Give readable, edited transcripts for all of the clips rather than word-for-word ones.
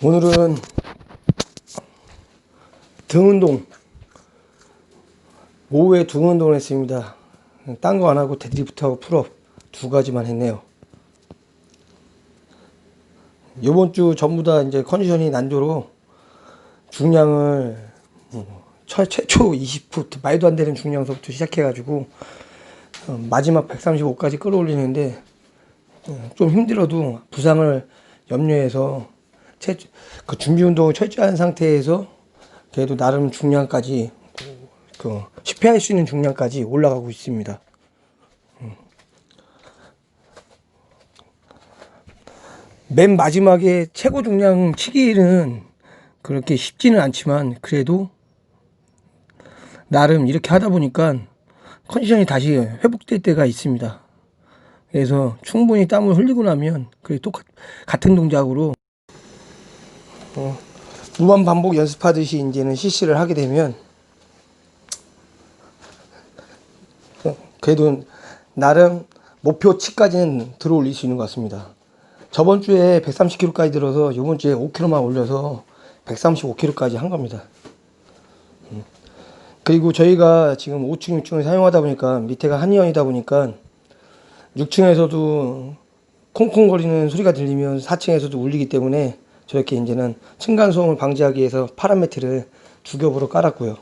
오늘은 등 운동, 오후에 등 운동을 했습니다. 딴 거 안 하고 데드리프트하고 풀업 두 가지만 했네요. 요번 주 전부 다 이제 컨디션이 난조로 중량을 최초 20푸트 말도 안 되는 중량서부터 시작해가지고 마지막 135까지 끌어올리는데 좀 힘들어도 부상을 염려해서 그 준비 운동을 철저히 한 상태에서 그래도 나름 중량까지 실패할 수 있는 중량까지 올라가고 있습니다. 맨 마지막에 최고 중량 치기는 그렇게 쉽지는 않지만 그래도 나름 이렇게 하다 보니까 컨디션이 다시 회복될 때가 있습니다. 그래서 충분히 땀을 흘리고 나면 같은 동작으로 무한 반복 연습하듯이 이제는 실시를 하게 되면 그래도 나름 목표치까지는 들어올릴 수 있는 것 같습니다. 저번 주에 130kg까지 들어서 이번 주에 5kg만 올려서 135kg까지 한 겁니다. 그리고 저희가 지금 5층, 6층을 사용하다 보니까 밑에가 한의원이다 보니까 6층에서도 콩콩거리는 소리가 들리면 4층에서도 울리기 때문에 저렇게 이제는 층간소음을 방지하기 위해서 파란 매트를 두 겹으로 깔았고요.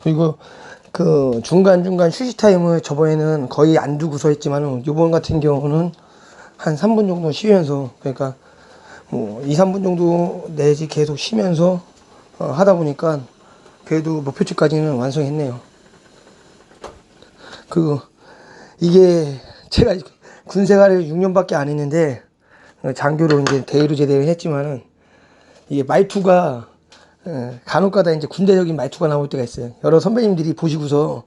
그리고 그 중간중간 휴식 타임을 저번에는 거의 안 두고서 했지만 이번 같은 경우는 한 3분 정도 쉬면서, 그러니까 뭐 2, 3분 정도 내지 계속 쉬면서 하다 보니까 그래도 목표치까지는 완성했네요. 이게 제가 군 생활을 6년밖에 안 했는데 장교로 이제 대위로 제대를 했지만은 이게 말투가 간혹가다 이제 군대적인 말투가 나올 때가 있어요. 여러 선배님들이 보시고서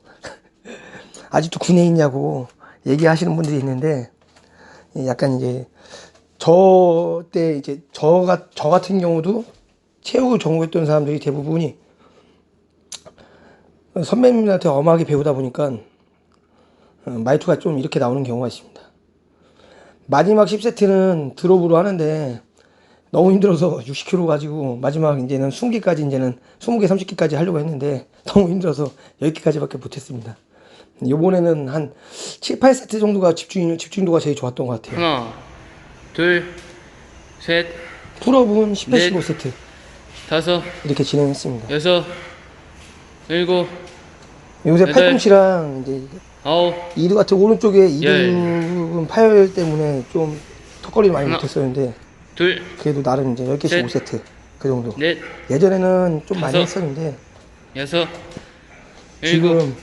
아직도 군에 있냐고 얘기하시는 분들이 있는데, 약간 이제 저 같은 경우도 체육을 전공했던 사람들이 대부분이 선배님들한테 엄하게 배우다 보니까 말투가 좀 이렇게 나오는 경우가 있습니다. 마지막 10세트는 드롭으로 하는데 너무 힘들어서 60kg 가지고 마지막 이제는 20개까지 이제는 20개, 30개까지 하려고 했는데 너무 힘들어서 10개까지밖에 못했습니다. 요번에는 한 7, 8세트 정도가 집중도가 제일 좋았던 것 같아요. 하나, 둘, 셋, 풀업은 10회씩 5세트 다섯, 이렇게 진행했습니다. 여섯, 일곱, 요새 여덟, 팔꿈치랑 이제 아홉, 이두 같은 오른쪽에 이두는 파열 때문에 좀 턱걸이를 많이 하나, 못했었는데 둘, 그래도 나름 이제 10개씩 셋, 5세트 그 정도. 넷, 예전에는 좀 많이 다섯, 했었는데 여섯, 일곱, 지금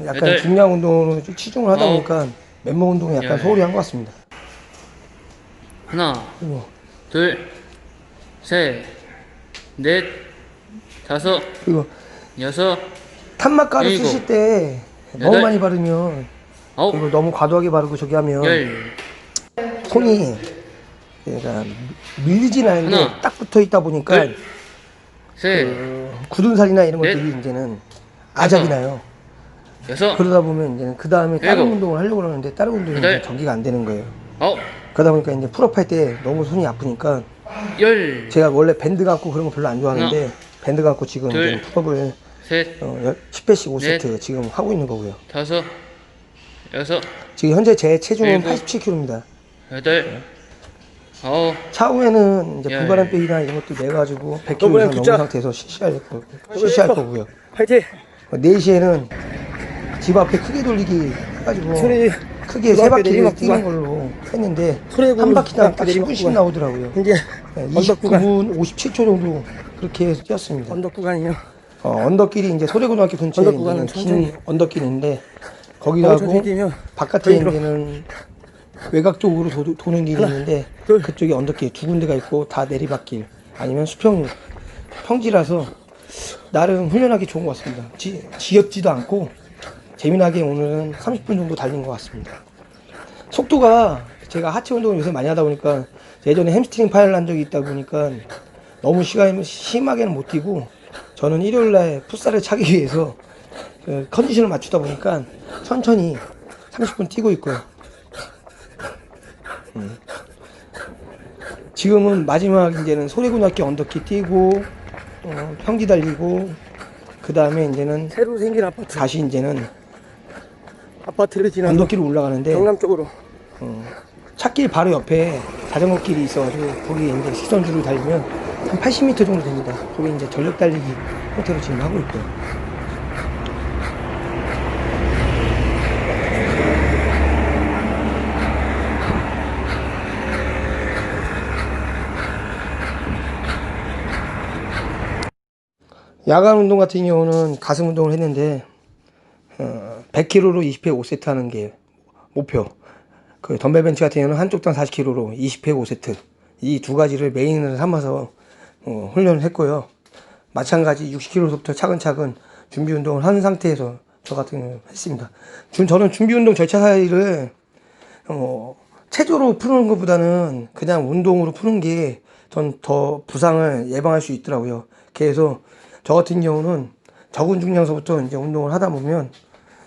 약간 여덟, 중량 운동으로 치중을 하다 아홉, 보니까 맨몸 운동이 약간 소홀히 한 것 같습니다. 하나, 그리고, 둘, 셋, 넷, 다섯, 그리고 여섯, 탄막가루 일곱, 쓰실 때 너무 여덟, 많이 바르면, 아홉, 그리고 너무 과도하게 바르고 저기 하면 열, 손이 그러니까 밀리진 않는데 하나, 딱 붙어 있다 보니까 둘, 셋, 굳은 살이나 이런 넷, 것들이 이제는 아작이 나요. 여섯, 그러다 보면 이제 그 다음에 다른 일곱, 운동을 하려고 하는데 다른 운동이 여덟, 이제 전기가 안 되는 거예요. 아홉, 그러다 보니까 이제 풀업할 때 너무 손이 아프니까 열, 제가 원래 밴드 감고 그런 거 별로 안 좋아하는데 하나, 밴드 감고 지금 둘, 이제 풀업을 셋, 10회씩 5세트 지금 하고 있는 거고요. 다섯, 여섯, 지금 현재 제 체중은 일곱, 87kg입니다. 여덟, 아홉, 차후에는 이제 열. 불가람 빼기나 이런 것도 내가지고 100kg 이상 넘은 상태에서 실시할 거고요. 파이팅! 4시에는 집 앞에 크게 돌리기 해가지고 크게 세 바퀴를 뛰는 걸로 했는데 한 바퀴당 딱 10분씩 나오더라고요. 이제 언덕 구간 29분 57초 정도 그렇게 해서 뛰었습니다. 언덕 구간이요. 언덕길이 이제 소래고등학교 근처에 언덕 구간은 있는 긴 천천히. 언덕길인데 거기도 하고 천천히 뛰면 바깥에 힘들어. 있는 외곽 쪽으로 도는 길이 있는데 둘. 그쪽에 언덕길 두 군데가 있고 다 내리막길 아니면 평지라서 나름 훈련하기 좋은 것 같습니다. 지겹지도 않고 재미나게 오늘은 30분 정도 달린 것 같습니다. 속도가 제가 하체 운동을 요새 많이 하다 보니까 예전에 햄스트링 파열 난 적이 있다 보니까 너무 심하게는 못 뛰고 저는 일요일날 풋살을 차기 위해서 그 컨디션을 맞추다 보니까 천천히 30분 뛰고 있고요. 지금은 마지막 이제는 소래고등학교 언덕길 뛰고 평지 달리고, 그 다음에 이제는 새로 생긴 아파트, 다시 이제는 아파트를 지나서 언덕길을 올라가는데, 경남 쪽으로 찻길 바로 옆에 자전거 길이 있어가지고 거기 이제 시선주를 달리면 한 80m 정도 됩니다. 거기 이제 전력 달리기 형태로 지금 하고 있고요. 야간 운동 같은 경우는 가슴 운동을 했는데 100kg로 20회 5세트 하는 게 목표. 그 덤벨 벤치 같은 경우는 한쪽당 40kg로 20회 5세트, 이 두 가지를 메인을 삼아서 훈련을 했고요. 마찬가지 60kg부터 차근차근 준비 운동을 하는 상태에서 저 같은 경우는 했습니다. 저는 준비 운동 절차 사이를 체조로 푸는 것보다는 그냥 운동으로 푸는 게 전 더 부상을 예방할 수 있더라고요. 그래서 저 같은 경우는 적은 중량서부터 이제 운동을 하다 보면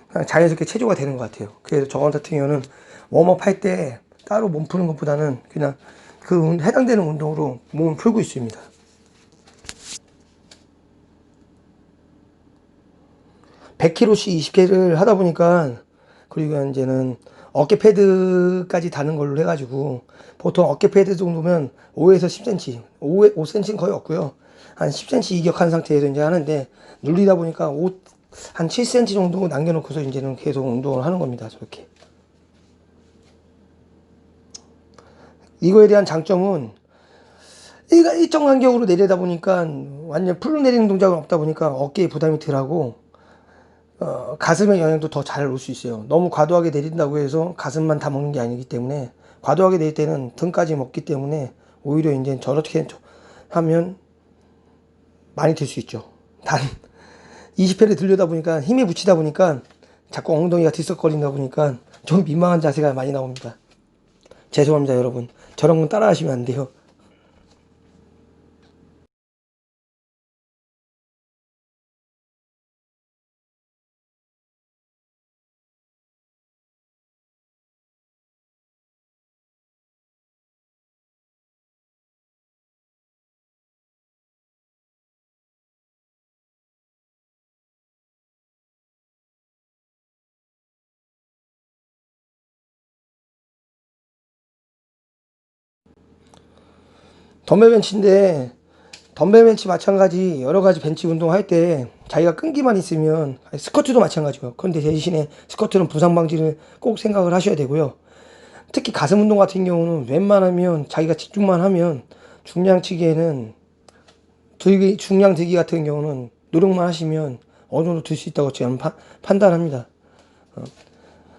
그냥 자연스럽게 체조가 되는 것 같아요. 그래서 저 같은 경우는 웜업 할 때 따로 몸 푸는 것보다는 그냥 그 해당되는 운동으로 몸을 풀고 있습니다. (100kg씩) 20개를 하다 보니까, 그리고 이제는 어깨 패드까지 다는 걸로 해가지고, 보통 어깨 패드 정도면 5에서 10cm, 5cm는 거의 없고요. 한 10cm 이격한 상태에서 이제 하는데, 눌리다 보니까 한 7cm 정도 남겨놓고서 이제는 계속 운동을 하는 겁니다. 저렇게. 이거에 대한 장점은 일정 간격으로 내리다 보니까 완전 풀로 내리는 동작은 없다 보니까 어깨에 부담이 덜하고 가슴의 영향도 더 잘 올 수 있어요. 너무 과도하게 내린다고 해서 가슴만 다 먹는 게 아니기 때문에, 과도하게 내릴 때는 등까지 먹기 때문에 오히려 이제 저렇게 하면 많이 들 수 있죠. 단 20회를 들려다 보니까 힘에 붙이다 보니까 자꾸 엉덩이가 들썩거린다 보니까 좀 민망한 자세가 많이 나옵니다. 죄송합니다, 여러분. 저런 건 따라 하시면 안 돼요. 덤벨 벤치인데, 덤벨 벤치 마찬가지 여러 가지 벤치 운동할 때 자기가 끈기만 있으면, 스쿼트도 마찬가지고요. 그런데 대신에 스쿼트는 부상 방지를 꼭 생각을 하셔야 되고요. 특히 가슴 운동 같은 경우는 웬만하면 자기가 집중만 하면 중량 치기에는 중량 들기 같은 경우는 노력만 하시면 어느 정도 들 수 있다고 저는 판단합니다.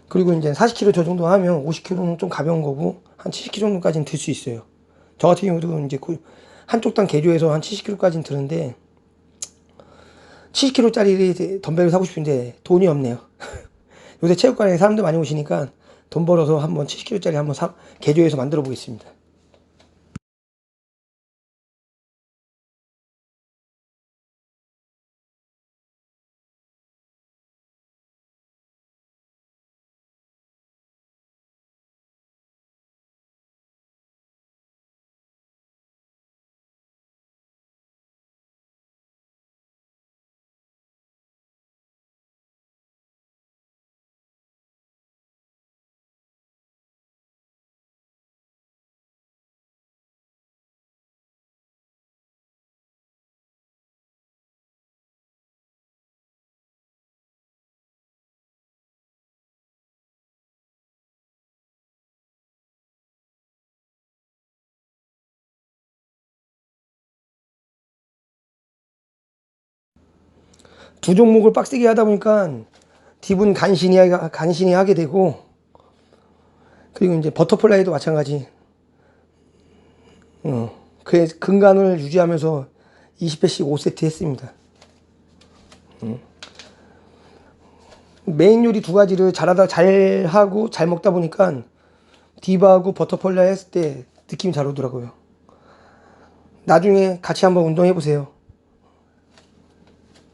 그리고 이제 40kg 저 정도 하면 50kg는 좀 가벼운 거고 한 70kg 정도까지는 들 수 있어요. 저 같은 경우도 이제 한쪽 당 개조해서 한 70kg까지는 드는데, 70kg짜리 덤벨을 사고 싶은데 돈이 없네요. 요새 체육관에 사람들 많이 오시니까 돈 벌어서 한번 70kg짜리 한번 개조해서 만들어 보겠습니다. 두 종목을 빡세게 하다 보니까 딥은 간신히 하게 되고, 그리고 이제 버터플라이도 마찬가지. 그 근간을 유지하면서 20회씩 5세트 했습니다. 메인 요리 두 가지를 잘하고 잘 먹다 보니까 딥하고 버터플라이 했을 때 느낌이 잘 오더라고요. 나중에 같이 한번 운동해 보세요.